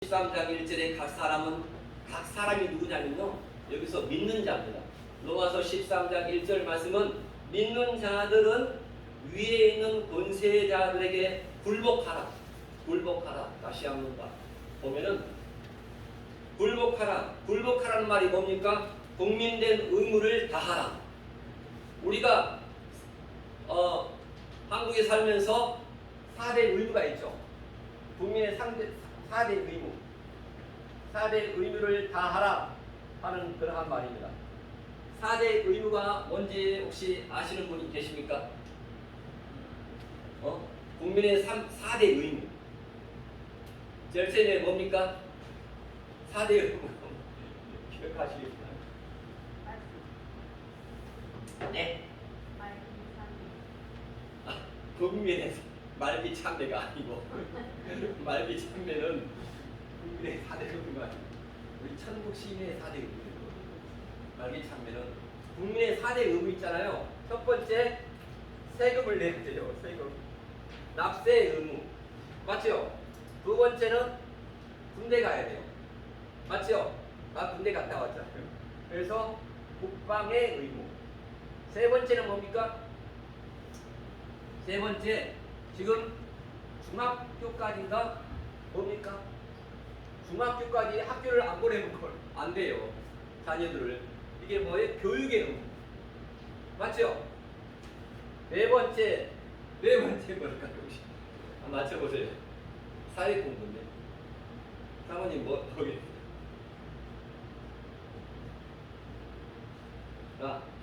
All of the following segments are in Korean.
13장 1절에 각 사람이 누구냐면요, 여기서 믿는 자입니다. 로마서 13장 1절 말씀은 믿는 자들은 위에 있는 권세자들에게 굴복하라. 다시 한번 보면은 굴복하라는 말이 뭡니까? 국민된 의무를 다하라. 우리가 한국에 살면서 4대 의무가 있죠. 국민의 4대 의무. 4대 의무를 다하라 하는 그러한 말입니다. 4대 의무가 뭔지 혹시 아시는 분이 계십니까? 국민의 4대 의무. 절세는 뭡니까? 4대 의무. 기억하시겠나요? 네. 국민의 말기 참배가 아니고 말기 참배는 국민의 4대 의무가 아니고 우리 천국 시민의 4대 의무. 말기 참배는 국민의 4대 의무 있잖아요. 첫 번째, 세금을 내야 돼요. 세금. 납세 의무. 맞죠? 두 번째는 군대 가야 돼요. 맞죠? 나 군대 갔다 왔잖아요. 그래서 국방의 의무. 세 번째는 뭡니까? 세 번째, 지금 중학교까지인가? 뭡니까? 중학교까지 학교를 안 보내는 걸 안 돼요. 자녀들을. 이게 뭐예요? 교육의 의무. 맞죠? 네 번째 뭘까요? 혹시? 한번 맞춰보세요. 사회공부인데. 사모님 뭐겠어요?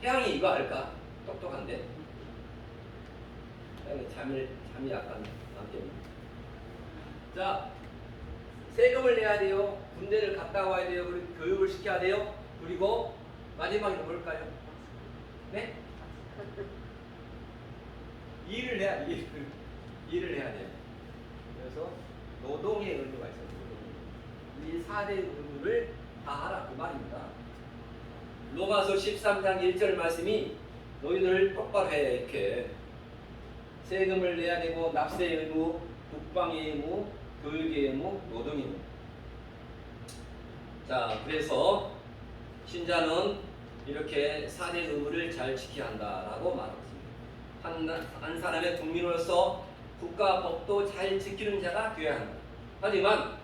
태양이 이거 알까? 똑똑한데. 잠이 약간 남겠네. 자, 세금을 내야 돼요. 군대를 갔다 와야 돼요. 그리고 교육을 시켜야 돼요. 그리고 마지막에 뭘까요? 네? 일을 해야 돼요. 일을 해야 돼요. 그래서 노동의 의무가 있어요. 이 4대 의무를 다하라 그 말입니다. 로마서 13장 1절 말씀이 너희들 똑바로 해. 이렇게 세금을 내야 되고 납세 의무, 국방의 의무, 교육의 의무, 노동의 의무. 자, 그래서 신자는 이렇게 4대 의무를 잘 지켜야 한다라고 말하고 있습니다. 한 사람의 국민으로서 국가 법도 잘 지키는 자가 되어야 한다. 하지만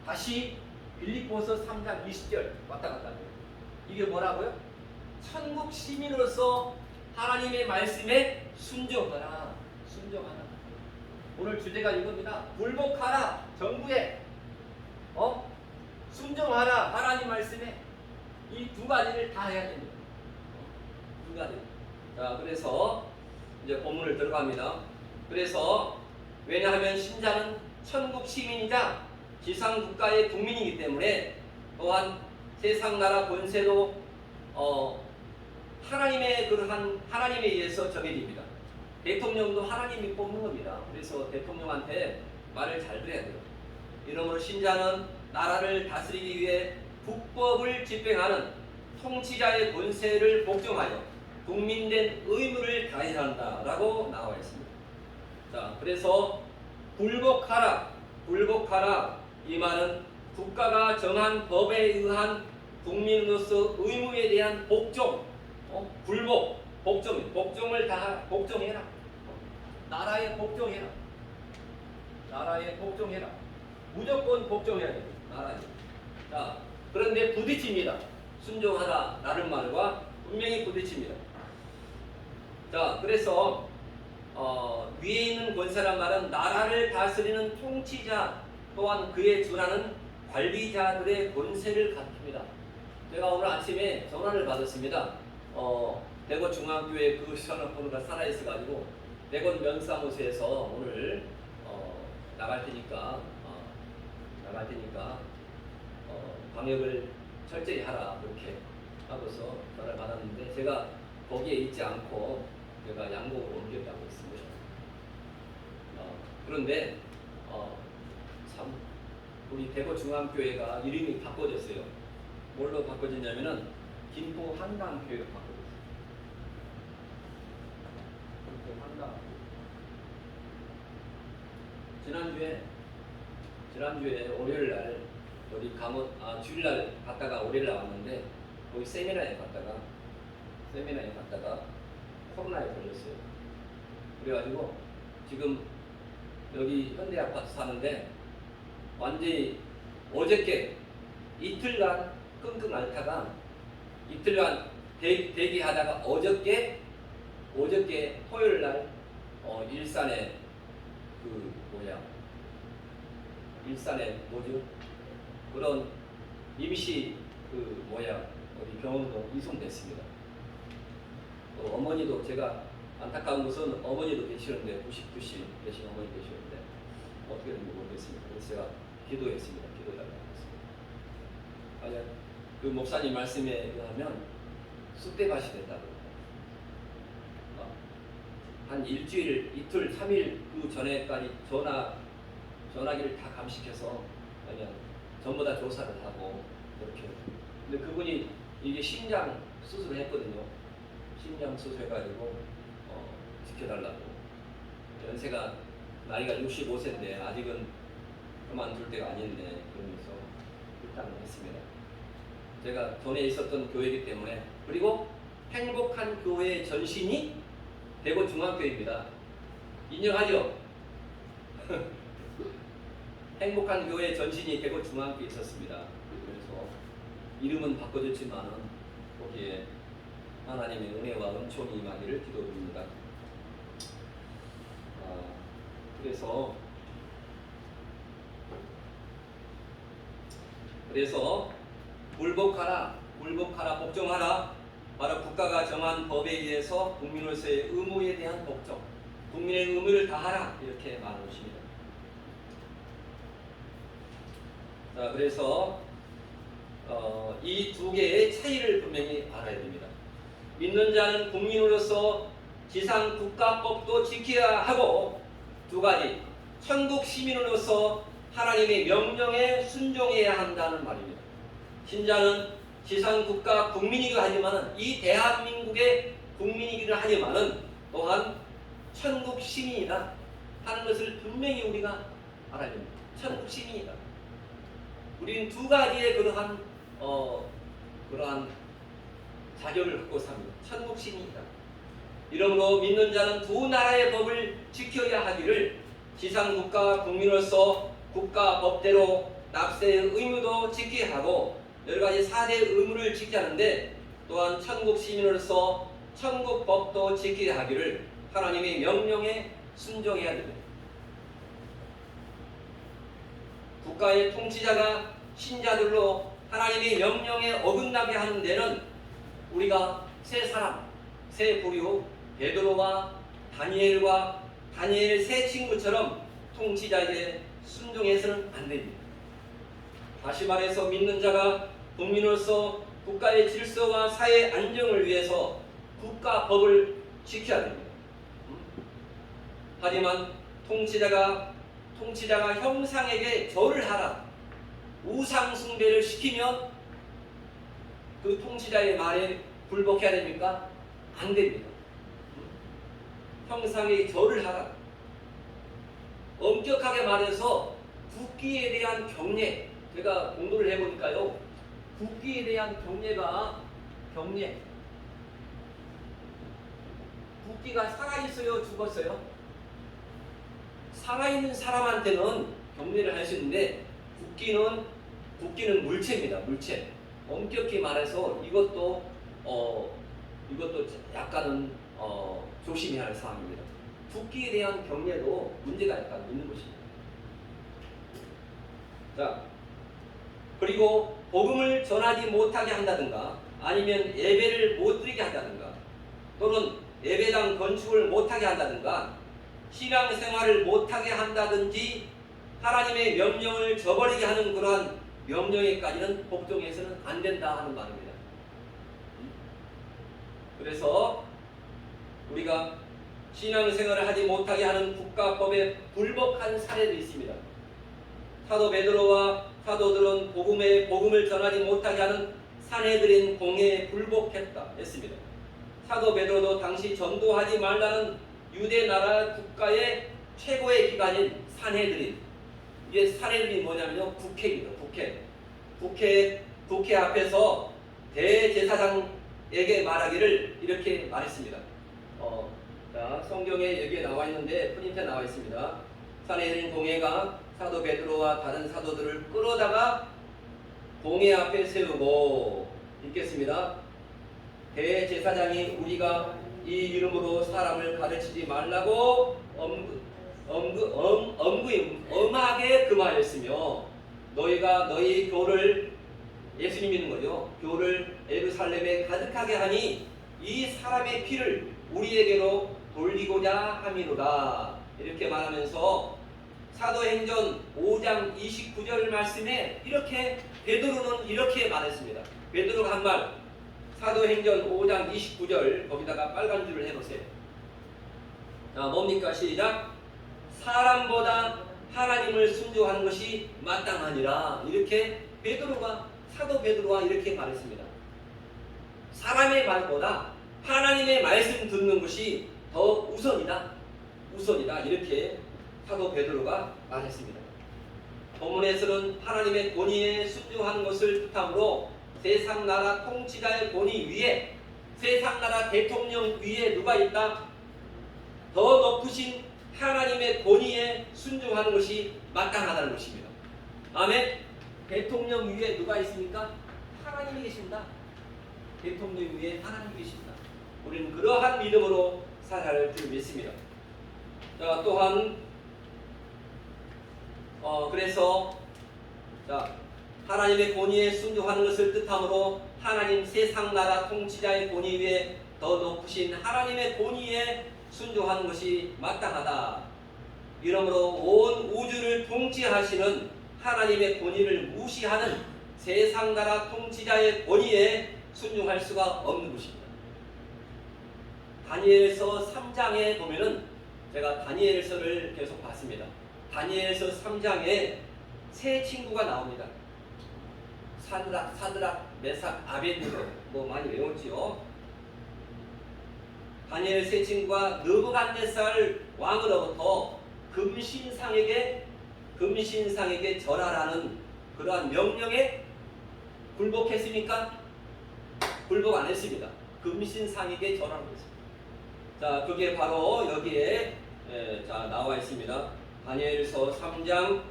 다시 빌립보서 3장 20절 왔다 갔다 해요. 이게 뭐라고요? 천국 시민으로서 하나님의 말씀에 순종하라. 오늘 주제가 이겁니다. 굴복하라. 정부에 순종하라. 하나님 말씀에. 이 두 가지를 다 해야 됩니다. 두 가지. 자, 그래서 이제 본문을 들어갑니다. 그래서 왜냐하면 신자는 천국 시민이자 지상 국가의 국민이기 때문에 또한 세상 나라 권세도 하나님에 의해서 정해집니다. 대통령도 하나님이 뽑는 겁니다. 그래서 대통령한테 말을 잘 들어야 돼요. 이러므로 신자는 나라를 다스리기 위해 국법을 집행하는 통치자의 권세를 복종하여 국민된 의무를 다해야 한다라고 나와 있습니다. 자, 그래서 굴복하라 이 말은 국가가 정한 법에 의한 국민으로서 의무에 대한 복종, 복종을 다 복종해라. 나라에 복종해라. 무조건 복종해야 돼요. 나라에. 자, 그런데 부딪힙니다. 순종하라 라는 말과 분명히 부딪힙니다. 자, 그래서 위에 있는 권세란 말은 나라를 다스리는 통치자 또한 그에 준하는 관리자들의 권세를 갖춥니다. 제가 오늘 아침에 전화를 받았습니다. 대구 중앙교회 그 전화번호가 살아있어가지고 대구 면사무소에서 오늘 나갈 테니까 방역을 철저히 하라 그렇게 하고서 전화를 받았는데 제가 거기에 있지 않고 제가 양곡으로 옮겼다고 했습니다. 그런데 참 우리 대구 중앙교회가 이름이 바꿔졌어요. 뭘로 바꿔졌냐면은 김포 한강교회로 바꿔졌어요. 김포 한강. 지난주에 지난주에 월요일 날 우리 주일날 갔다가 월요일 날 왔는데 거기 세미나에 갔다가 코로나에 걸렸어요. 그래가지고 지금 여기 현대 아파트 사는데 완전히 어저께 이틀간 끙끙 앓다가 이틀간 대기하다가 어저께 토요일 날 일산에 일산에 그런 임시 어디 병원으로 이송됐습니다. 또 어머니도 제가 안타까운 것은 어머니도 계시는데 99시 계신 어머니 계시는데 어떻게 된지 모르겠습니다. 그래서 제가 기도했습니다. 기도달라고 했습니다. 그 목사님 말씀에 의하면 쑥대밭이 됐다고. 한 일주일, 이틀, 3일 그 전에까지 전화기를 다 감식해서 그냥 전부 다 조사를 하고 그렇게. 근데 그분이 이게 심장 수술을 했거든요. 심장 수술해가지고 지켜달라고. 연세가 나이가 65세인데 아직은 그만둘 때가 아닌데 그러면서 일단은 했습니다. 제가 전에 있었던 교회이기 때문에. 그리고 행복한 교회의 전신이 대구 중앙교회입니다. 인정하죠? 행복한 교회의 전신이 대구 중앙교회에 있었습니다. 그래서 이름은 바꿔줬지만은 거기에 하나님의 은혜와 은총이 임하기를 기도드립니다. 그래서 굴복하라, 복종하라. 바로 국가가 정한 법에 의해서 국민으로서의 의무에 대한 복종, 국민의 의무를 다하라 이렇게 말하십니다. 자, 그래서 이 두 개의 차이를 분명히 알아야 됩니다. 믿는 자는 국민으로서 지상 국가법도 지켜야 하고, 두 가지 천국 시민으로서 하나님의 명령에 순종해야 한다는 말입니다. 신자는 지상 국가 국민이기도 하지만은 이 대한민국의 국민이기도 하지만은 또한 천국 시민이다 하는 것을 분명히 우리가 알아야 됩니다. 천국 시민이다. 우리는 두 가지의 그러한 자격을 갖고 삽니다. 천국 시민이다. 이러므로 믿는 자는 두 나라의 법을 지켜야 하기를 지상 국가 국민으로서 국가 법대로 납세의 의무도 지켜야 하고 여러 가지 4대 의무를 지켜야 하는데 또한 천국 시민으로서 천국 법도 지켜야 하기를 하나님의 명령에 순종해야 됩니다. 국가의 통치자가 신자들로 하나님의 명령에 어긋나게 하는 데는 우리가 세 부류 베드로와 다니엘 세 친구처럼 통치자에게 순종해서는 안 됩니다. 다시 말해서 믿는 자가 국민으로서 국가의 질서와 사회 안정을 위해서 국가 법을 지켜야 됩니다. 하지만 통치자가 형상에게 절을 하라, 우상 숭배를 시키면 그 통치자의 말에 굴복해야 됩니까? 안 됩니다. 형상에게 절을 하라. 엄격하게 말해서 국기에 대한 경례, 제가 공부를 해보니까요, 국기에 대한 국기가 살아있어요, 죽었어요? 살아있는 사람한테는 경례를 할 수 있는데 국기는 물체입니다. 물체. 엄격히 말해서 이것도 약간은 조심해야 할 사항입니다. 국기에 대한 경례도 문제가 약간 있는 것입니다. 자, 그리고 복음을 전하지 못하게 한다든가 아니면 예배를 못 드리게 한다든가 또는 예배당 건축을 못하게 한다든가 신앙생활을 못하게 한다든지 하나님의 명령을 저버리게 하는 그러한 명령에까지는 복종해서는 안 된다 하는 말입니다. 그래서 우리가 신앙생활을 하지 못하게 하는 국가법에 불복한 사례도 있습니다. 사도 베드로와 사도들은 복음을 전하지 못하게 하는 산헤드린 공회에 불복했다 했습니다. 사도 베드로도 당시 전도하지 말라는 유대 나라 국가의 최고의 기관인 산헤드린, 이게 사례들이 뭐냐면요, 국회입니다. 국회 앞에서 대제사장에게 말하기를 이렇게 말했습니다. 자, 성경에 여기에 나와 있는데 프린트에 나와 있습니다. 산헤드린 공회가 사도 베드로와 다른 사도들을 끌어다가 공회 앞에 세우고, 읽겠습니다. 대제사장이 우리가 이 이름으로 사람을 가르치지 말라고 엄하게 금하였으며, 너희가 너희 교를, 예수님 믿는 거죠, 교를 예루살렘에 가득하게 하니 이 사람의 피를 우리에게로 돌리고자 함이로다. 이렇게 말하면서 사도행전 5장 29절 말씀에 이렇게 베드로는 이렇게 말했습니다. 베드로가 한 말, 사도행전 5장 29절, 거기다가 빨간 줄을 해보세요. 자, 뭡니까? 시작. 사람보다 하나님을 순종하는 것이 마땅하니라. 이렇게 사도 베드로가 이렇게 말했습니다. 사람의 말보다 하나님의 말씀 듣는 것이 더 우선이다. 이렇게 사도 베드로가 말했습니다. 본문에서는 하나님의 권위에 순종하는 것을 뜻하므로 세상 나라 통치자의 권위 위에, 세상 나라 대통령 위에 누가 있다? 더 높으신 하나님의 권위에 순종하는 것이 마땅하다는 것입니다. 아멘. 대통령 위에 누가 있습니까? 하나님이 계십니다. 대통령 위에 하나님이 계십니다. 우리는 그러한 믿음으로 살아갈 줄 믿습니다. 자, 또한 그래서 하나님의 권위에 순종하는 것을 뜻하므로 하나님 세상 나라 통치자의 권위 위에 더 높으신 하나님의 권위에 순종하는 것이 마땅하다. 이러므로 온 우주를 통치하시는 하나님의 권위를 무시하는 세상 나라 통치자의 권위에 순종할 수가 없는 것입니다. 다니엘서 3장에 보면은, 제가 다니엘서를 계속 봤습니다. 다니엘서 3장에 세 친구가 나옵니다. 사드락, 메삭, 아벳느고, 많이 외웠지요. 다니엘 세 친구가 느부갓네살 왕으로부터 금신상에게 절하라는 그러한 명령에 굴복했습니까? 굴복 안 했습니다. 금신상에게 절하는 것입니다. 자, 그게 바로 여기에 나와 있습니다. 다니엘서 3장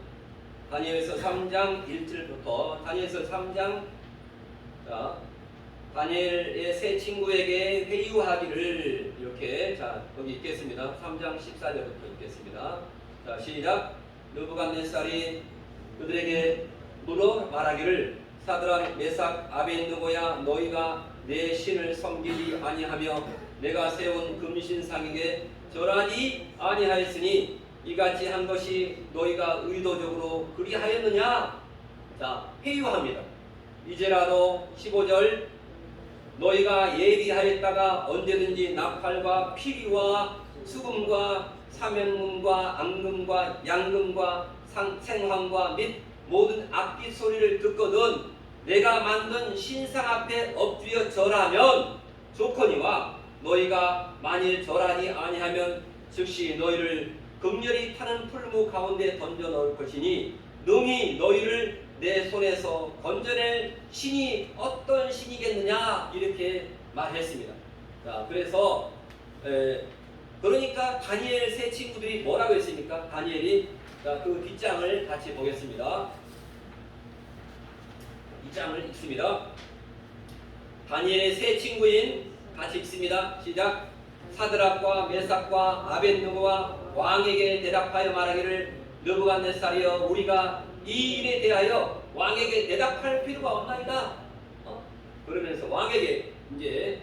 1절부터 다니엘서 3장, 다니엘의 세 친구에게 회유하기를, 이렇게, 거기 읽겠습니다. 3장 14절부터 읽겠습니다. 자, 시작. 느부갓네살이 그들에게 물어 말하기를, 사드락, 메삭, 아벳느고야, 너희가 내 신을 섬기지 아니하며 내가 세운 금신상에게 절하지 아니하였으니 이같이 한 것이 너희가 의도적으로 그리하였느냐? 자, 회유합니다. 이제라도 15절, 너희가 예비하였다가 언제든지 나팔과 피리와 수금과 사면금과 앙금과 양금과 생황과 및 모든 악기 소리를 듣거든 내가 만든 신상 앞에 엎드려 절하면 좋거니와, 너희가 만일 절하지 아니하면 즉시 너희를 극렬히 타는 풀무 가운데 던져 넣을 것이니 능히 너희를 내 손에서 건져낼 신이 어떤 신이겠느냐? 이렇게 말했습니다. 자, 그래서 그러니까 다니엘 세 친구들이 뭐라고 했습니까? 다니엘이, 그 뒷장을 같이 보겠습니다. 이 장을 읽습니다. 다니엘의 세 친구인, 같이 읽습니다. 시작. 사드락과 메삭과 아벳느고와 왕에게 대답하여 말하기를, 느부갓네살이여, 우리가 이 일에 대하여 왕에게 대답할 필요가 없나이다. 그러면서 왕에게 이제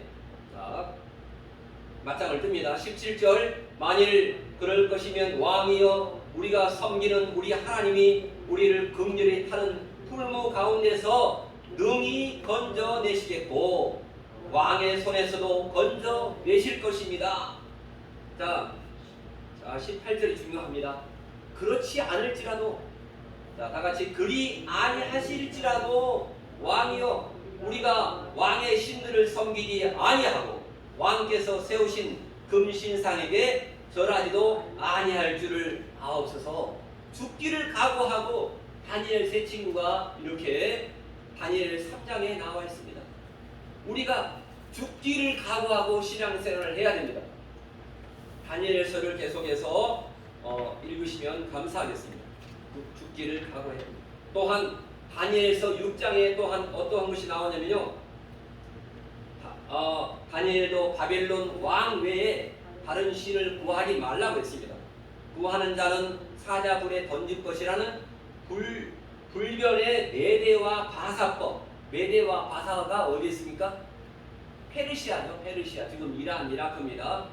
맞짱을 뜹니다. 17절, 만일 그럴 것이면 왕이여, 우리가 섬기는 우리 하나님이 우리를 긍휼히 타는 풀무 가운데서 능히 건져내시겠고 왕의 손에서도 건져내실 것입니다. 자, 18절이 중요합니다. 그렇지 않을지라도, 다같이 그리 아니하실지라도 왕이여, 우리가 왕의 신들을 섬기지 아니하고 왕께서 세우신 금신상에게 절하지도 아니할 줄을 아옵소서. 죽기를 각오하고 다니엘 세 친구가 이렇게 다니엘 3장에 나와 있습니다. 우리가 죽기를 각오하고 신앙생활을 해야 됩니다. 다니엘서를 계속해서 읽으시면 감사하겠습니다. 죽기를 각오해야 됩니다. 또한 다니엘서 6장에 또한 어떠한 것이 나오냐면요. 다니엘도 바벨론 왕 외에 다른 신을 구하지 말라고 했습니다. 구하는 자는 사자불에 던질 것이라는 불변의 메대와 바사법. 메대와 바사가 어디 있습니까? 페르시아죠. 페르시아. 지금 이란, 이라크입니다.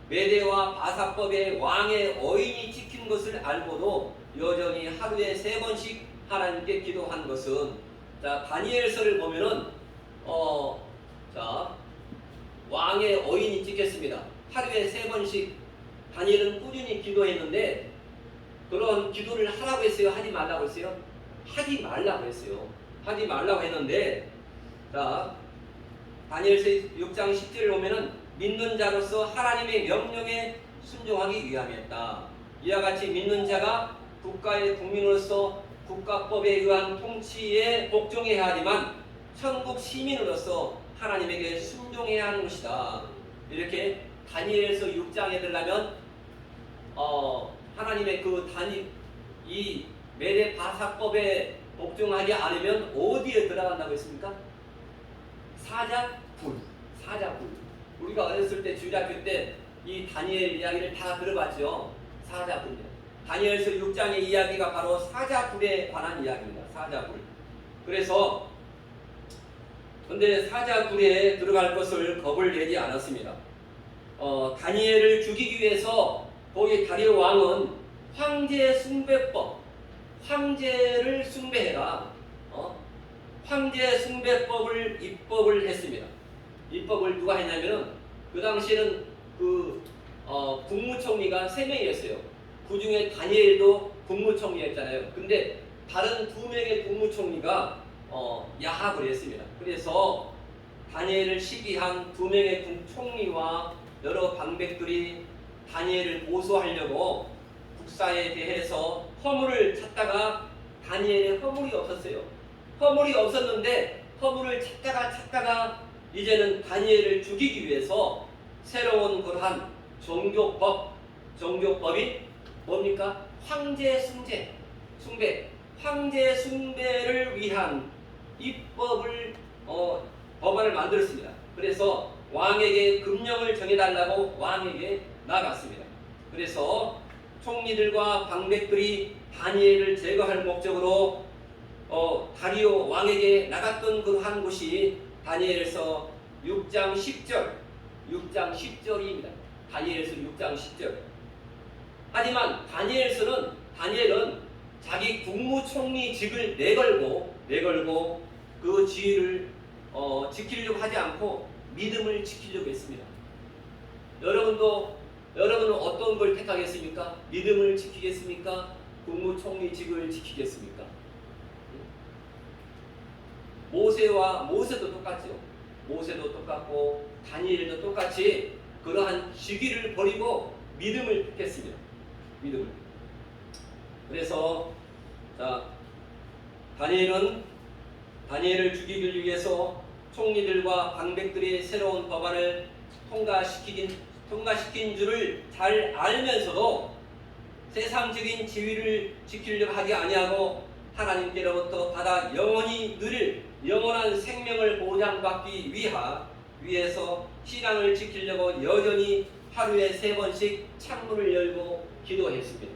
메대와 바사법의 왕의 어인이 지킨 것을 알고도 여전히 하루에 3번씩 하나님께 기도한 것은, 자, 다니엘서를 보면은 왕의 어인이 찍혔습니다. 하루에 3번씩 다니엘은 꾸준히 기도했는데, 그런 기도를 하라고 했어요? 하지 말라고 했어요? 하지 말라고 했어요. 하지 말라고 했는데, 자, 다니엘서 6장 10절을 보면은 믿는 자로서 하나님의 명령에 순종하기 위함이었다. 이와 같이 믿는 자가 국가의 국민으로서 국가법에 의한 통치에 복종해야 하지만 천국 시민으로서 하나님에게 순종해야 하는 것이다. 이렇게 다니엘서 6장에 들려면 하나님의 이 메대 바사법에 복종하지 않으면 어디에 들어간다고 했습니까? 사자불. 우리가 어렸을 때 주일학교 때 이 다니엘 이야기를 다 들어봤죠. 사자불. 다니엘서 6장의 이야기가 바로 사자불에 관한 이야기입니다. 사자불. 그래서 근데 사자불에 들어갈 것을 겁을 내지 않았습니다. 다니엘을 죽이기 위해서 거기 다리오 왕은 황제 숭배법, 황제를 숭배해라, 황제 숭배법을 입법을 했습니다. 입법을 누가 했냐면은 그 당시에는 국무총리가 3명이었어요. 그 중에 다니엘도 국무총리였잖아요. 근데 다른 2명의 국무총리가 야합을 했습니다. 그래서 다니엘을 시기한 2명의 총리와 여러 방백들이 다니엘을 고소하려고 국사에 대해서 허물을 찾다가 다니엘의 허물이 없었어요. 허물이 없었는데 허물을 찾다가 이제는 다니엘을 죽이기 위해서 새로운 그러한 종교법이 뭡니까? 황제 숭배, 황제 숭배를 위한 입법을 법안을 만들었습니다. 그래서 왕에게 금령을 정해달라고 왕에게 나갔습니다. 그래서 총리들과 방백들이 다니엘을 제거할 목적으로 다리오 왕에게 나갔던 그러한 곳이 다니엘서 6장 10절입니다. 다니엘서 6장 10절. 하지만 다니엘은 자기 국무총리직을 내걸고 그 지위를 지키려고 하지 않고 믿음을 지키려고 했습니다. 여러분은 어떤 걸 택하겠습니까? 믿음을 지키겠습니까? 국무총리직을 지키겠습니까? 모세도 똑같죠. 모세도 똑같고 다니엘도 똑같이 그러한 시기를 버리고 믿음을 택했습니다. 믿음을. 그래서 다니엘을 죽이기 위해서 총리들과 방백들이 새로운 법안을 통과시킨 줄을 잘 알면서도 세상적인 지위를 지키려고 하지 아니하고 하나님께로부터 받아 영원히 누릴 영원한 생명을 보장받기 위해서 신앙을 지키려고 여전히 하루에 3번씩 창문을 열고 기도했습니다.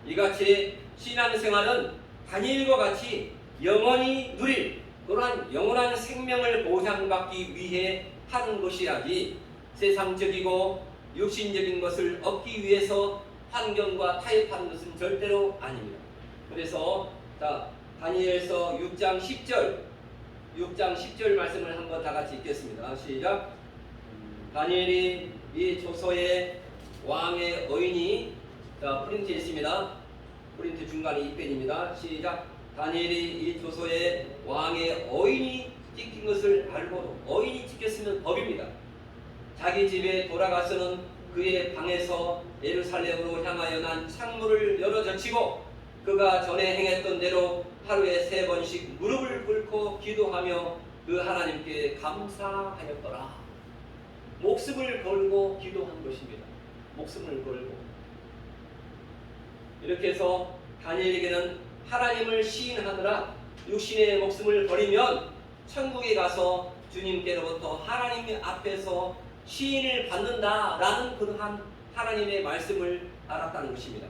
이같이 신앙생활은 다니엘과 같이 영원히 누릴 그러한 영원한 생명을 보장받기 위해 하는 것이라지 세상적이고 육신적인 것을 얻기 위해서 환경과 타협하는 것은 절대로 아닙니다. 그래서 다니엘서 6장 10절 말씀을 한번 다 같이 읽겠습니다. 시작. 다니엘이 이 조서에 왕의 어인이 프린트 있습니다. 프린트 중간에 2편입니다. 시작. 다니엘이 이 조서에 왕의 어인이 찍힌 것을 알고도 어인이 찍혔으면 법입니다. 자기 집에 돌아가서는 그의 방에서 예루살렘으로 향하여 난 창문을 열어 젖히고 그가 전에 행했던 대로 하루에 3번씩 무릎을 꿇고 기도하며 그 하나님께 감사하였더라. 목숨을 걸고 기도한 것입니다. 목숨을 걸고. 이렇게 해서 다니엘에게는 하나님을 시인하느라 육신의 목숨을 버리면 천국에 가서 주님께로부터 하나님 앞에서 시인을 받는다라는 그러한 하나님의 말씀을 알았다는 것입니다.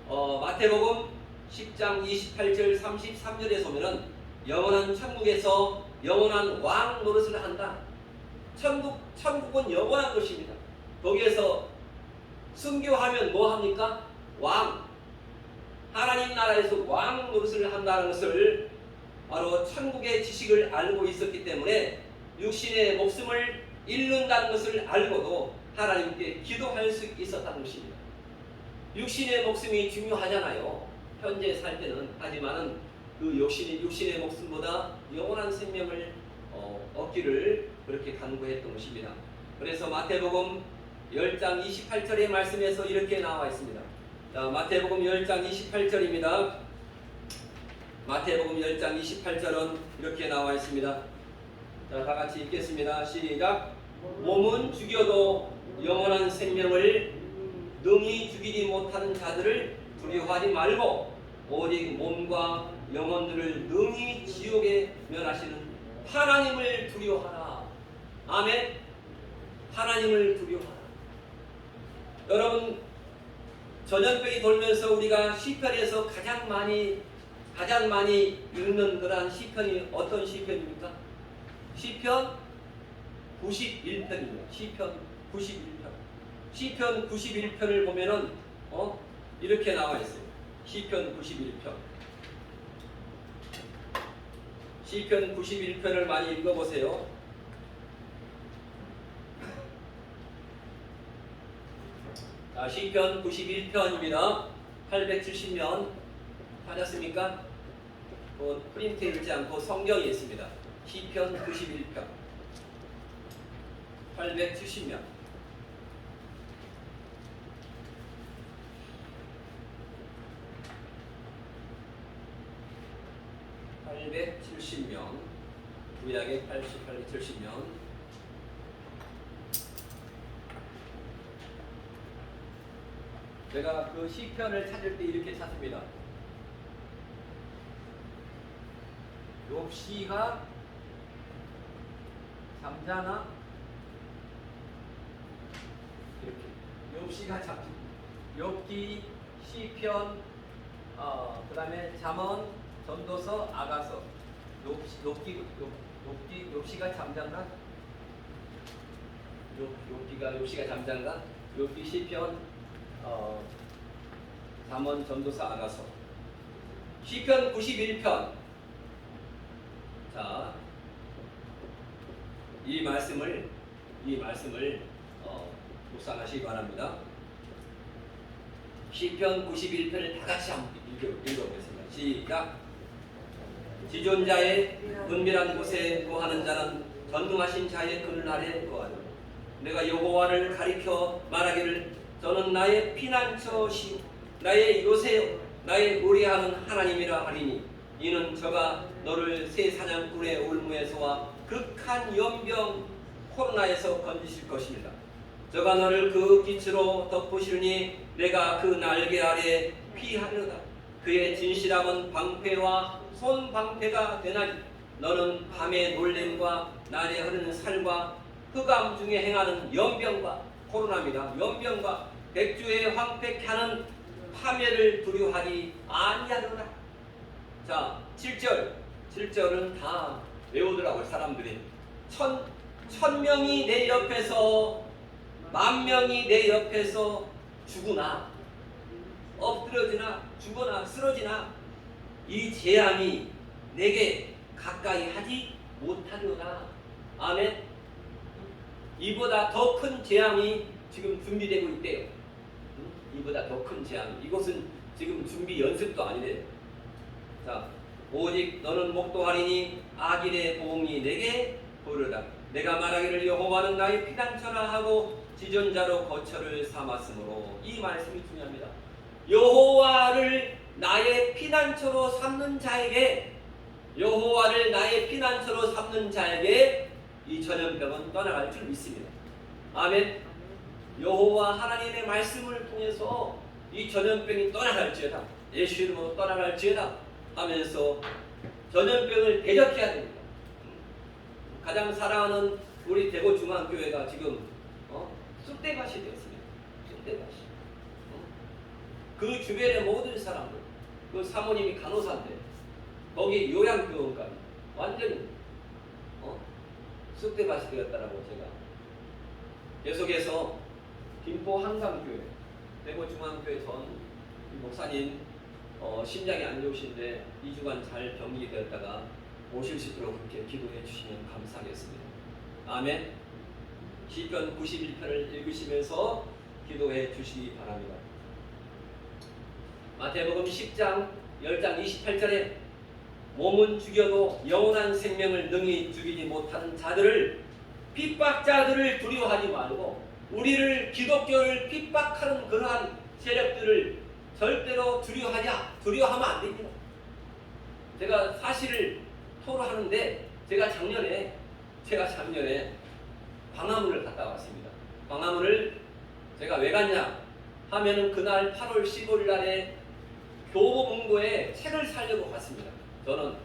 마태복음 10장 28절 33절에 보면은 영원한 천국에서 영원한 왕 노릇을 한다. 천국은 영원한 것입니다. 거기에서 순교하면 뭐 합니까? 왕. 하나님 나라에서 왕 노릇을 한다는 것을 바로 천국의 지식을 알고 있었기 때문에 육신의 목숨을 잃는다는 것을 알고도 하나님께 기도할 수 있었다는 것입니다. 육신의 목숨이 중요하잖아요. 현재 살 때는. 하지만은 그 육신의 목숨보다 영원한 생명을 얻기를 그렇게 간구했던 것입니다. 그래서 마태복음 10장 28절의 말씀에서 이렇게 나와 있습니다. 자, 마태복음 10장 28절입니다. 마태복음 10장 28절은 이렇게 나와 있습니다. 자, 다 같이 읽겠습니다. 시작. 몸은 죽여도 영원한 생명을 능히 죽이지 못하는 자들을 두려워하지 말고 오직 몸과 영혼들을 능히 지옥에 멸하시는 하나님을 두려워하라. 아멘. 하나님을 두려워하라. 여러분, 전염병이 돌면서 우리가 시편에서 가장 많이 읽는 그러한 시편이 어떤 시편입니까? 시편 91편입니다. 시편 91편. 시편 91편을 보면은 이렇게 나와 있어요. 시편 91편. 시편 91편을 많이 읽어보세요. 자, 시편 91편입니다. 870면 찾았습니까? 프린트에 있지 않고 성경에 있습니다. 시편 91편 870면. 구약의 870면. 제가 그 시편을 찾을 때 이렇게 찾습니다. 욥시가 잠자나? 이렇게 욥시가 욥기, 시편, 그 다음에 잠언, 전도서, 아가서. 욥시가 잠잠가? 욥시가 잠잠가? 욥기, 시편, 잠언, 전도서, 아가서. 시편 91편. 자, 이 말씀을 묵상하시기 바랍니다. 시편 91편을 다 같이 한번 읽어보겠습니다. 시작. 지존자의 은밀한 곳에 거하는 자는 전능하신 자의 그늘 아래 거하리라. 내가 여호와를 가리켜 말하기를 저는 나의 피난처시요 나의 요새요 나의 노래하는 하나님이라 하리니 이는 저가 너를 새 사냥꾼의 올무에서와 극한 연병 코로나에서 건지실 것입니다. 저가 너를 그 빛으로 덮으시니 내가 그 날개 아래 피하려다. 그의 진실함은 방패와 손방패가 되나니 너는 밤의 놀램과 날에 흐르는 살과 흑암 중에 행하는 연병과 코로나입니다. 연병과 백주에 황폐케 하는 파멸을 두려워하지 아니하노라. 자, 7절은 다 외우더라고요. 사람들이. 천명이 내 옆에서 만명이 내 옆에서 죽으나 엎드려지나 죽거나 쓰러지나 이 재앙이 내게 가까이 하지 못하리로다. 아멘. 이보다 더 큰 재앙이 지금 준비되고 있대요. 이보다 더 큰 재앙. 이것은 지금 준비 연습도 아니래요. 자, 오직 너는 목도하리니 악인의 보응이 내게 보르다. 내가 말하기를 여호와는 나의 피난처라 하고 지존자로 거처를 삼았으므로 이 말씀이 중요합니다. 여호와를 나의 피난처로 삼는 자에게 여호와를 나의 피난처로 삼는 자에게 이 전염병은 떠나갈 줄 믿습니다. 아멘. 여호와 하나님의 말씀을 통해서 이 전염병이 떠나갈지어다, 예수 이름으로 떠나갈지어다 하면서 전염병을 대적해야 됩니다. 가장 사랑하는 우리 대구중앙교회가 지금 쑥대밭이 되었습니다. 쑥대밭이. 그 주변의 모든 사람들, 그 사모님이 간호사인데 거기 요양병원까지 완전히 쑥대밭이 되었다라고 제가 계속해서 김포 한강교회, 대구중앙교회 전 목사님 심장이 안 좋으신데 2주간 잘 병이 되었다가 오실 수 있도록 그렇게 기도해 주시면 감사하겠습니다. 아멘. 시편 91편을 읽으시면서 기도해 주시기 바랍니다. 마태복음 10장 10장 28절에 몸은 죽여도 영원한 생명을 능히 죽이지 못하는 자들을, 핍박자들을 두려워하지 말고 우리를 기독교를 핍박하는 그러한 세력들을 절대로 두려워하면 안 됩니다. 제가 사실을 토로하는데 제가 작년에 광화문을 갔다 왔습니다. 광화문을 제가 왜 갔냐 하면은 그날 8월 15일 날에 교보문고에 책을 사려고 갔습니다. 저는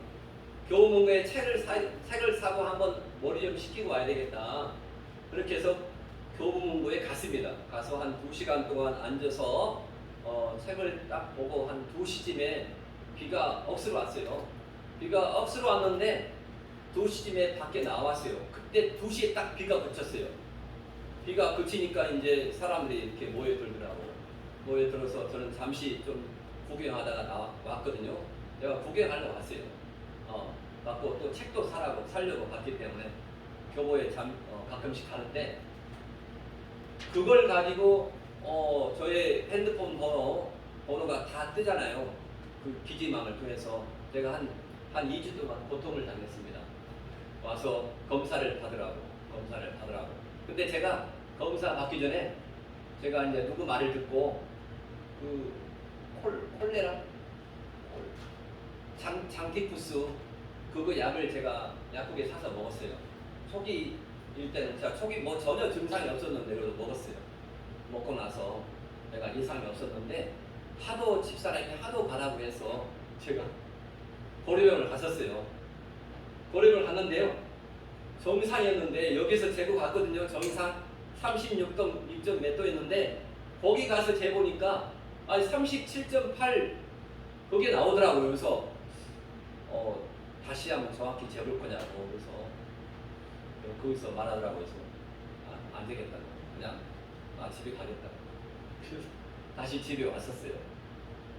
교보문고에 책을 사고 한번 머리 좀 식히고 와야 되겠다. 그렇게 해서 교보문고에 갔습니다. 가서 한 2시간 동안 앉아서 책을 딱 보고 한 2시쯤에 비가 억수로 왔어요. 비가 억수로 왔는데 2시쯤에 밖에 나왔어요. 그때 2시에 딱 비가 그쳤어요. 비가 그치니까 이제 사람들이 이렇게 모여들더라고요. 모여들어서 저는 잠시 좀 구경하다가 왔거든요. 제가 구경하러 왔어요. 왔고 또 책도 사려고 갔기 때문에 교보에 가끔씩 가는데 그걸 가지고 저의 핸드폰 번호가 다 뜨잖아요. 그 기지망을 통해서 제가 한 2주 동안 고통을 당했습니다. 와서 검사를 받으라고. 근데 제가 검사 받기 전에 제가 이제 누구 말을 듣고 그 콜레라, 장티푸스 그거 약을 제가 약국에 사서 먹었어요. 초기일 때는 제가 초기 전혀 증상이 없었는데 그래도 먹었어요. 먹고 나서 내가 이상이 없었는데 하도 집사람이 하도 가라고 해서 제가 고려병을 갔었어요. 고려병을 갔는데요. 정상이었는데 여기서 재고 갔거든요. 정상 36점 몇 도였는데 거기 가서 재보니까 37.8 그게 나오더라고요. 그래서 다시 한번 정확히 재볼 거냐고 그래서 거기서 말하더라고요. 그래서 안 되겠다고 그냥 집에 가겠다고 그래서 다시 집에 왔었어요.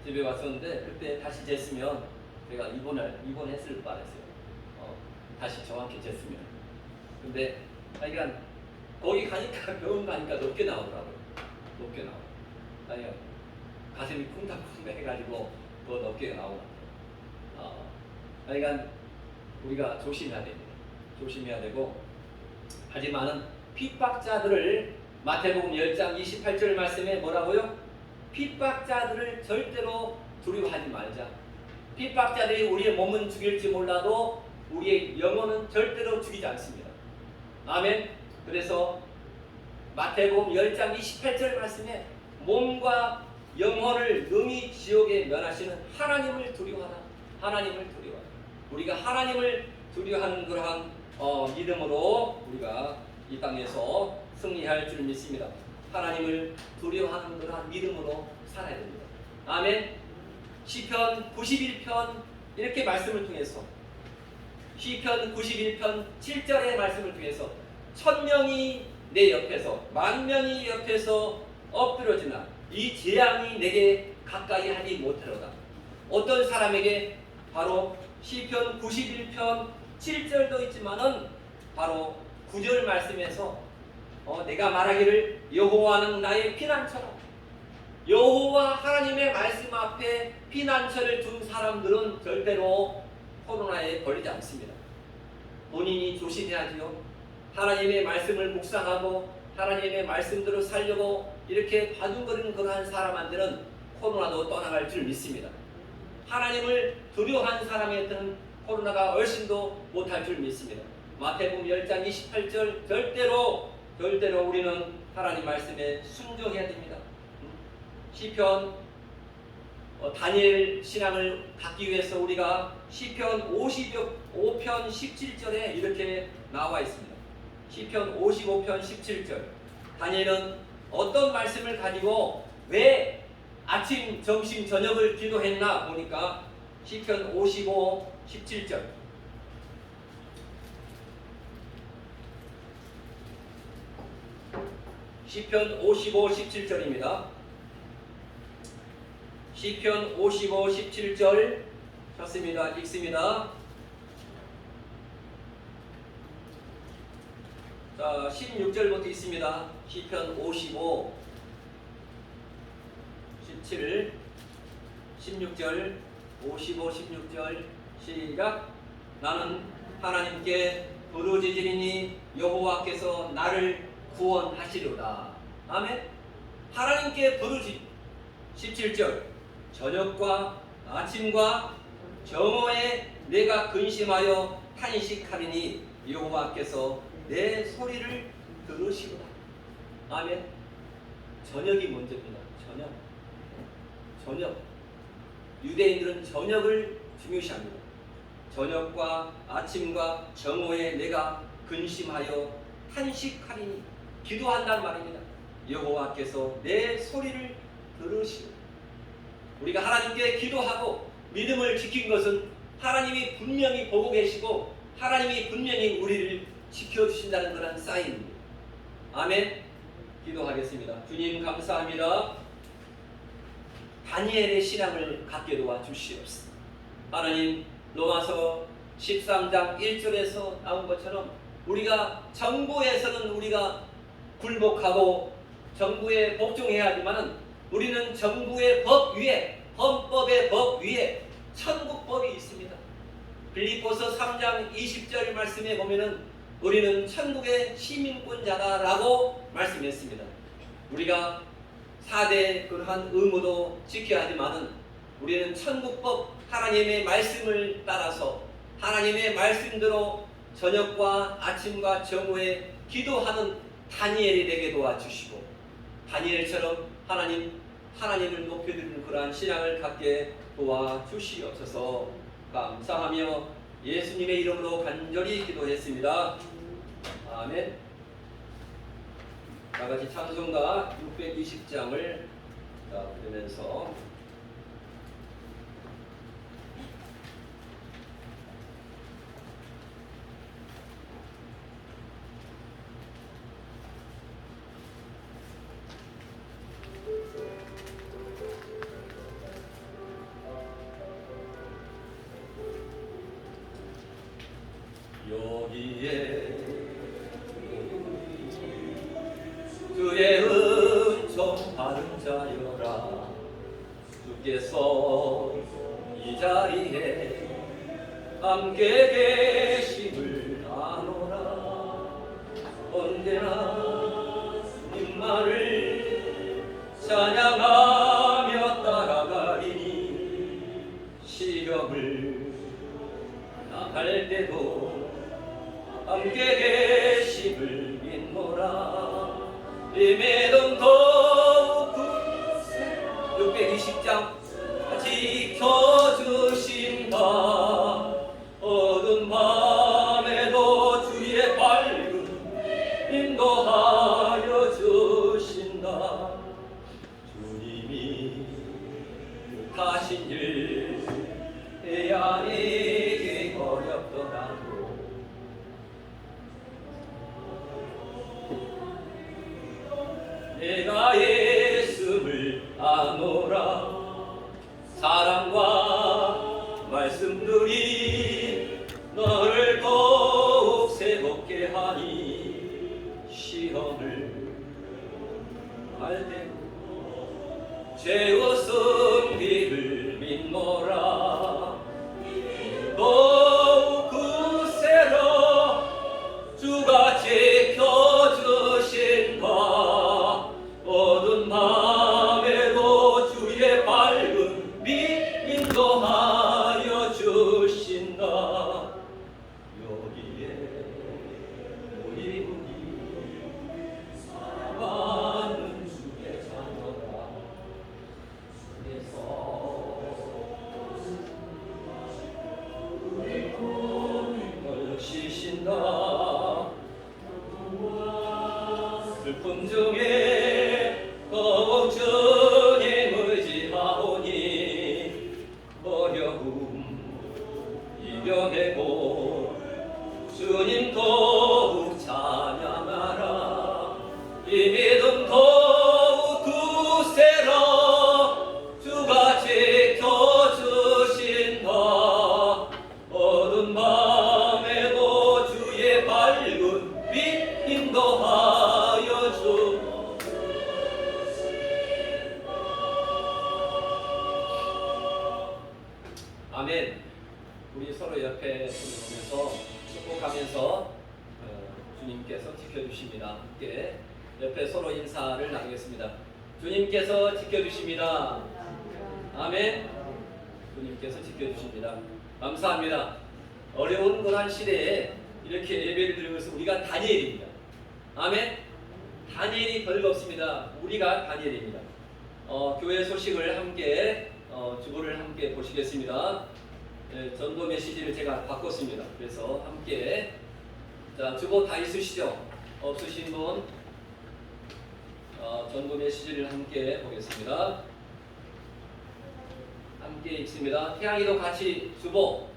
집에 왔었는데 그때 다시 쟀으면 제가 입원했을 뻔했어요. 다시 정확히 쟀으면. 근데 하여간 거기 가니까 병원 가니까 높게 나오더라고요. 높게 나와. 아니요. 가슴이 쿵닥쿵닥 해가지고 더 높게 나오고. 하여간 우리가 조심해야 됩니다. 조심해야 되고 하지만은 핍박자들을 마태복음 10장 28절 말씀에 뭐라고요? 핍박자들을 절대로 두려워하지 말자. 핍박자들이 우리의 몸은 죽일지 몰라도 우리의 영혼은 절대로 죽이지 않습니다. 아멘. 그래서 마태복음 10장 28절 말씀에 몸과 영혼을 능히 지옥에 면하시는 하나님을 두려워하라. 하나님을 두려워하라. 우리가 하나님을 두려워하는 그러한 믿음으로 우리가 이 땅에서 승리할 줄 믿습니다. 하나님을 두려워하는 그러한 믿음으로 살아야 됩니다. 아멘. 시편 91편 이렇게 말씀을 통해서 시편 91편 7절의 말씀을 통해서 1000명이 내 옆에서 10,000명이 옆에서 엎드려지나 이 재앙이 내게 가까이 하지 못하로다. 어떤 사람에게 바로 시편 91편 7절도 있지만은 바로 9절 말씀에서 내가 말하기를 여호와는 나의 피난처라. 여호와 하나님의 말씀 앞에 피난처를 둔 사람들은 절대로 코로나에 걸리지 않습니다. 본인이 조심해야지요. 하나님의 말씀을 묵상하고 하나님의 말씀대로 살려고 이렇게 바둥거리는 그러한 사람한테는 코로나도 떠나갈 줄 믿습니다. 하나님을 두려워하는 사람한테는 코로나가 얼씬도 못할 줄 믿습니다. 마태복음 10장 28절 절대로 우리는 하나님 말씀에 순종해야 됩니다. 시편 다니엘 신앙을 갖기 위해서 우리가 시편 55편 17절에 이렇게 나와 있습니다. 시편 55편 17절. 다니엘은 어떤 말씀을 가지고 왜 아침, 점심, 저녁을 기도했나 보니까 시편 55 17절. 시편 55 17절입니다. 시편 55 17절 쳤습니다. 읽습니다. 자, 16절부터 있습니다. 시편 55 17 16절 55 16절 시작. 나는 하나님께 부르짖으리니 여호와께서 나를 구원하시리로다. 아멘. 하나님께 부르짖. 17절 저녁과 아침과 정오에 내가 근심하여 탄식하리니 여호와께서 내 소리를 들으시리로다. 아멘. 저녁이 먼저입니다. 저녁. 유대인들은 저녁을 중요시합니다. 저녁과 아침과 정오에 내가 근심하여 탄식하리니 기도한다는 말입니다. 여호와께서 내 소리를 들으시오. 우리가 하나님께 기도하고 믿음을 지킨 것은 하나님이 분명히 보고 계시고 하나님이 분명히 우리를 지켜주신다는 그런 사인입니다. 아멘. 기도하겠습니다. 주님 감사합니다. 다니엘의 신앙을 갖게 도와주시옵소서. 하나님, 로마서 13장 1절에서 나온 것처럼 우리가 정부에서는 우리가 굴복하고 정부에 복종해야 하지만 우리는 정부의 법 위에, 헌법의 법 위에 천국법이 있습니다. 빌립보서 3장 20절 말씀에 보면은 우리는 천국의 시민권자다라고 말씀했습니다. 우리가 4대 그러한 의무도 지켜야 하지만은 우리는 천국법 하나님의 말씀을 따라서 하나님의 말씀대로 저녁과 아침과 정오에 기도하는 다니엘이 되게 도와주시고 다니엘처럼 하나님을 높여드리는 그러한 신앙을 갖게 도와주시옵소서. 감사하며 예수님의 이름으로 간절히 기도했습니다. 아멘. 다같이 찬송가 620장을 부르면서 여기에 주의 은총 받은 자여라. 주께서 이 자리에 함께 계심을 아노라. 언제나 주님만을 찬양하며 따라가리니 시험을 나갈 때도 함께 계심을 믿노라. 임에는 더욱 620장 지켜주신다. 어두운 밤에도 주의 밝음 인도하여 주신다. 주님이 하신 일 해야 이기 어렵더라도 내가 예수를 아노라. 사랑과 말씀들이 너를 더욱 새롭게 하니 시험을 할 때 죄와 승리를 믿노라. 더욱 굳세라. 주가 지켜주신다. 아멘. 우리 서로 옆에 보면서 축복하면서 주님께서 지켜주십니다. 함께 옆에 서로 인사를 나누겠습니다. 주님께서 지켜주십니다. 아멘. 주님께서 지켜주십니다. 감사합니다. 어려운 고난 시대에 이렇게 예배를 드리고 있어 우리가 다니엘입니다. 아멘. 다니엘이 별거 없습니다. 우리가 다니엘입니다. 교회 소식을 함께 주보를 함께 보시겠습니다. 전도 메시지를 제가 바꿨습니다. 그래서 함께 자 주보 다 있으시죠? 없으신 분 전도 메시지를 함께 보겠습니다. 함께 읽습니다. 태양이도 같이 주보.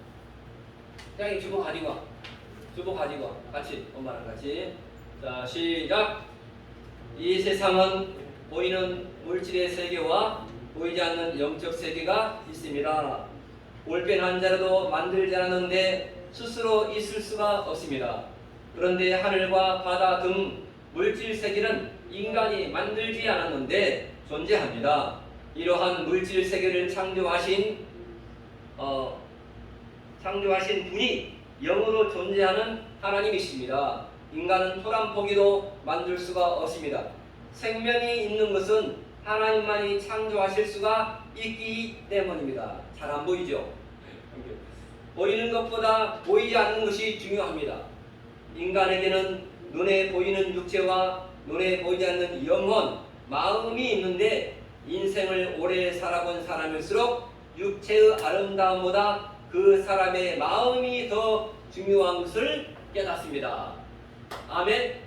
태양이 주보 가지고 와. 주보 가지고 와. 같이 엄마랑 같이. 자 시작. 이 세상은 보이는 물질의 세계와 보이지 않는 영적 세계가 있습니다. 올빼 한 자라도 만들지 않았는데 스스로 있을 수가 없습니다. 그런데 하늘과 바다 등 물질 세계는 인간이 만들지 않았는데 존재합니다. 이러한 물질 세계를 창조하신 분이 영으로 존재하는 하나님이십니다. 인간은 토 한 포기도 만들 수가 없습니다. 생명이 있는 것은 하나님만이 창조하실 수가 있기 때문입니다. 잘 안 보이죠? 보이는 것보다 보이지 않는 것이 중요합니다. 인간에게는 눈에 보이는 육체와 눈에 보이지 않는 영혼, 마음이 있는데 인생을 오래 살아본 사람일수록 육체의 아름다움보다 그 사람의 마음이 더 중요한 것을 깨닫습니다. 아멘.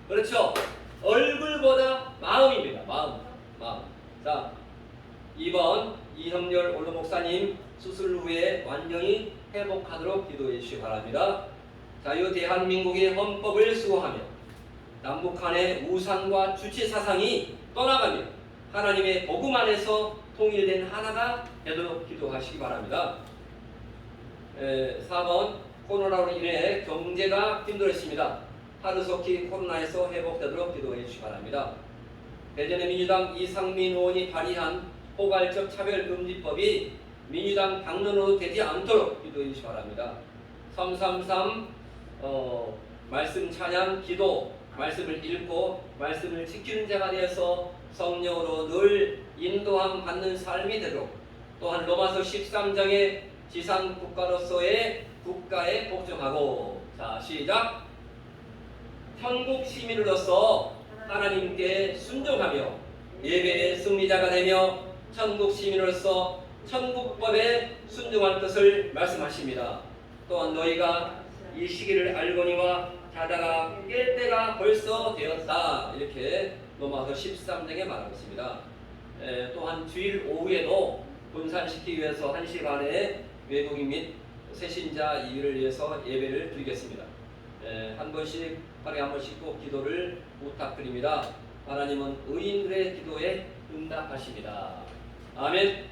그렇죠. 얼굴보다 마음입니다. 마음. 자, 2번 이형렬 원로 목사님 수술 후에 완전히 회복하도록 기도해 주시기 바랍니다. 자유 대한민국의 헌법을 수호하며 남북한의 우상과 주체 사상이 떠나가며 하나님의 복음 안에서 통일된 하나가 되도록 기도하시기 바랍니다. 4번 코로나로 인해 경제가 힘들었습니다. 하루속히 코로나에서 회복되도록 기도해 주시기 바랍니다. 대전의 민주당 이상민 의원이 발의한 포괄적 차별금지법이 민주당 당론으로 되지 않도록 기도해 주시기 바랍니다. 333 말씀 찬양 기도 말씀을 읽고 말씀을 지키는 자가 되어서 성령으로 늘 인도함 받는 삶이 되도록 또한 로마서 13장의 지상 국가로서의 국가에 복종하고 자 시작 천국 시민으로서 하나님께 순종하며 예배의 승리자가 되며 천국 시민으로서 천국법에 순종할 것을 말씀하십니다. 또한 너희가 이 시기를 알거니와 자다가 깰 때가 벌써 되었다 이렇게 로마서 13장에 말하고 있습니다. 또한 주일 오후에도 분산시키기 위해서 1시간에 외국인 및 새신자 이유를 위해서 예배를 드리겠습니다. 한 번씩 하루에 한 번씩 꼭 기도를 부탁드립니다. 하나님은 의인들의 기도에 응답하십니다. 아멘.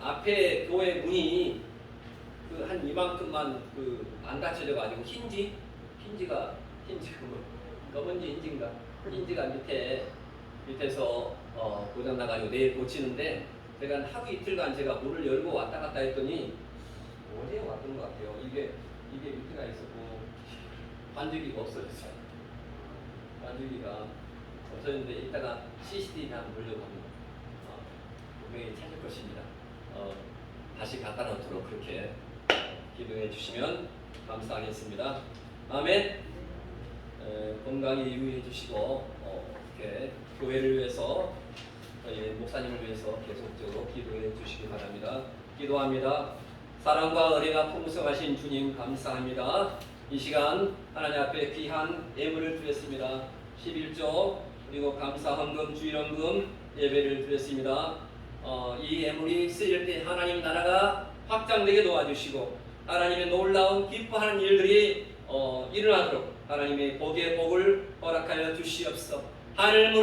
앞에 교회 문이 한 이만큼만 안 닫혀져 가지고 힌지가 검은지 힌지가 밑에서 고장 나가지고 내일 고치는데 제가 하루 이틀간 제가 문을 열고 왔다 갔다 했더니 어제 왔던 것 같아요. 이게 밑에가 있었고 반죽이가 없어졌어요. 반죽이가 없어졌는데 이따가 CCTV 한번 보려고 합니다. 분명히 찾을 것입니다. 다시 갖다 놓도록 그렇게 기도해 주시면 감사하겠습니다. 아멘. 건강히 유의해 주시고 이렇게 교회를 위해서 목사님을 위해서 계속적으로 기도해 주시기 바랍니다. 기도합니다. 사랑과 은혜가 풍성하신 주님 감사합니다. 이 시간 하나님 앞에 귀한 예물을 드렸습니다. 11조 그리고 감사헌금 주일헌금 예배를 드렸습니다. 이 예물이 쓰일 때 하나님 나라가 확장되게 도와주시고 하나님의 놀라운 기뻐하는 일들이 일어나도록 하나님의 복의 복을 허락하여 주시옵소서. 하늘